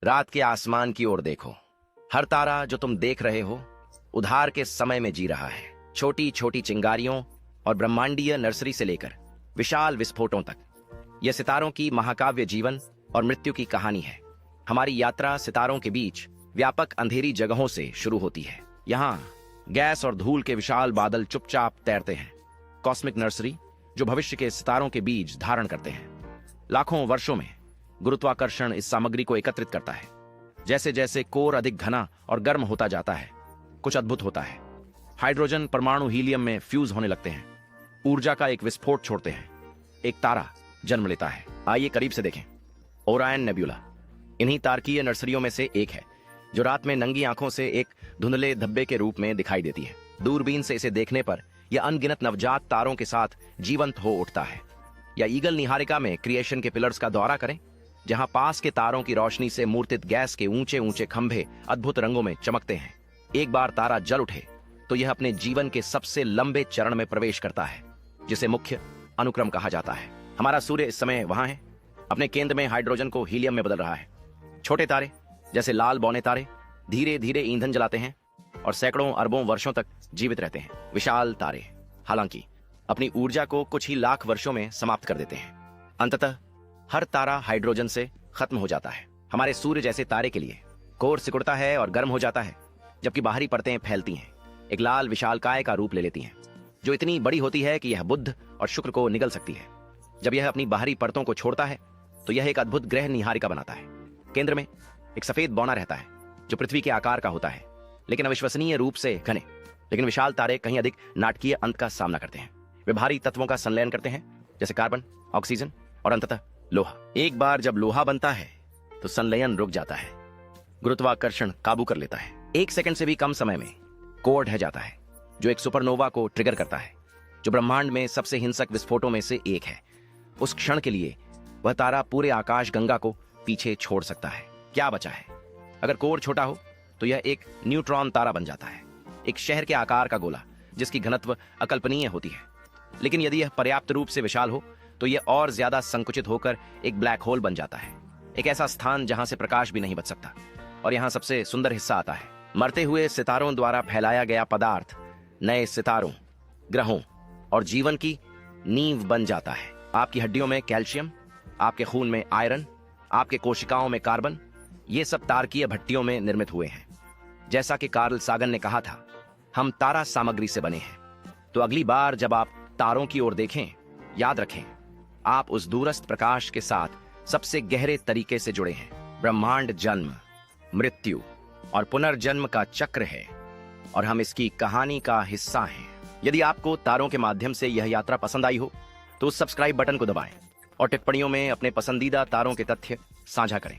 रात के आसमान की ओर देखो। हर तारा जो तुम देख रहे हो उधार के समय में जी रहा है। छोटी छोटी चिंगारियों और ब्रह्मांडीय नर्सरी से लेकर विशाल विस्फोटों तक, यह सितारों की महाकाव्य जीवन और मृत्यु की कहानी है। हमारी यात्रा सितारों के बीच व्यापक अंधेरी जगहों से शुरू होती है। यहाँ गैस और धूल के विशाल बादल चुपचाप तैरते हैं। कॉस्मिक नर्सरी जो भविष्य के सितारों के बीज धारण करते हैं। लाखों वर्षों में गुरुत्वाकर्षण इस सामग्री को एकत्रित करता है। जैसे जैसे कोर अधिक घना और गर्म होता जाता है, कुछ अद्भुत होता है। हाइड्रोजन परमाणु हीलियम में फ्यूज होने लगते हैं, ऊर्जा का एक विस्फोट छोड़ते हैं। एक तारा जन्म लेता है। आइए करीब से देखें। ओरायन नेब्यूला इन्हीं तारकीय नर्सरियों में से एक है जो रात में नंगी आंखों से एक धुंधले धब्बे के रूप में दिखाई देती है। दूरबीन से इसे देखने पर यह अनगिनत नवजात तारों के साथ जीवंत हो उठता है। या ईगल निहारिका में क्रिएशन के पिलर्स का दौरा करें, जहां पास के तारों की रोशनी से मूर्तित गैस के ऊंचे ऊंचे खंभे अद्भुत रंगों में चमकते हैं। एक बार तारा जल उठे तो यह अपने जीवन के सबसे लंबे चरण में प्रवेश करता है, जिसे मुख्य अनुक्रम कहा जाता है। हमारा सूर्य इस समय वहां है, अपने केंद्र में हाइड्रोजन को हीलियम में बदल रहा है। छोटे तारे जैसे लाल बौने तारे धीरे धीरे ईंधन जलाते हैं और सैकड़ों अरबों वर्षों तक जीवित रहते हैं। विशाल तारे हालांकि अपनी ऊर्जा को कुछ ही लाख वर्षों में समाप्त कर देते हैं। अंततः हर तारा हाइड्रोजन से खत्म हो जाता है। हमारे सूर्य जैसे तारे के लिए कोर सिकुड़ता है और गर्म हो जाता है, जबकि बाहरी परतें फैलती हैं, एक लाल विशालकाय का रूप ले लेती हैं, जो इतनी बड़ी होती है कि यह बुध और शुक्र को निगल सकती है। जब यह अपनी बाहरी परतों को छोड़ता है तो यह एक अद्भुत ग्रह निहारिका बनाता है। केंद्र में एक सफेद बौना रहता है जो पृथ्वी के आकार का होता है, लेकिन अविश्वसनीय रूप से घने। लेकिन विशाल तारे कहीं अधिक नाटकीय अंत का सामना करते हैं। वे भारी तत्वों का संलयन करते हैं, जैसे कार्बन, ऑक्सीजन और अंततः लोहा। एक बार जब लोहा बनता है तो संलयन रुक जाता है, गुरुत्वाकर्षण काबू कर लेता है। 1 सेकंड से भी कम समय में कोर ढह जाता है, जो एक सुपरनोवा को ट्रिगर करता है, जो ब्रह्मांड में सबसे हिंसक विस्फोटों में से एक है। उस क्षण के लिए वह तारा पूरे आकाश गंगा को पीछे छोड़ सकता है। क्या बचा है? अगर कोर छोटा हो तो यह एक न्यूट्रॉन तारा बन जाता है, एक शहर के आकार का गोला जिसकी घनत्व अकल्पनीय होती है। लेकिन यदि यह पर्याप्त रूप से विशाल हो तो यह और ज्यादा संकुचित होकर एक ब्लैक होल बन जाता है, एक ऐसा स्थान जहां से प्रकाश भी नहीं बच सकता। और यहां सबसे सुंदर हिस्सा आता है। मरते हुए सितारों द्वारा फैलाया गया पदार्थ नए सितारों, ग्रहों और जीवन की नींव बन जाता है। आपकी हड्डियों में कैल्शियम, आपके खून में आयरन, आपके कोशिकाओं में कार्बन, ये सब तारकीय भट्टियों में निर्मित हुए हैं। जैसा कि कार्ल सागन ने कहा था, हम तारा सामग्री से बने हैं। तो अगली बार जब आप तारों की ओर देखें, याद रखें आप उस दूरस्थ प्रकाश के साथ सबसे गहरे तरीके से जुड़े हैं। ब्रह्मांड जन्म, मृत्यु और पुनर्जन्म का चक्र है और हम इसकी कहानी का हिस्सा हैं। यदि आपको तारों के माध्यम से यह यात्रा पसंद आई हो तो उस सब्सक्राइब बटन को दबाएं और टिप्पणियों में अपने पसंदीदा तारों के तथ्य साझा करें।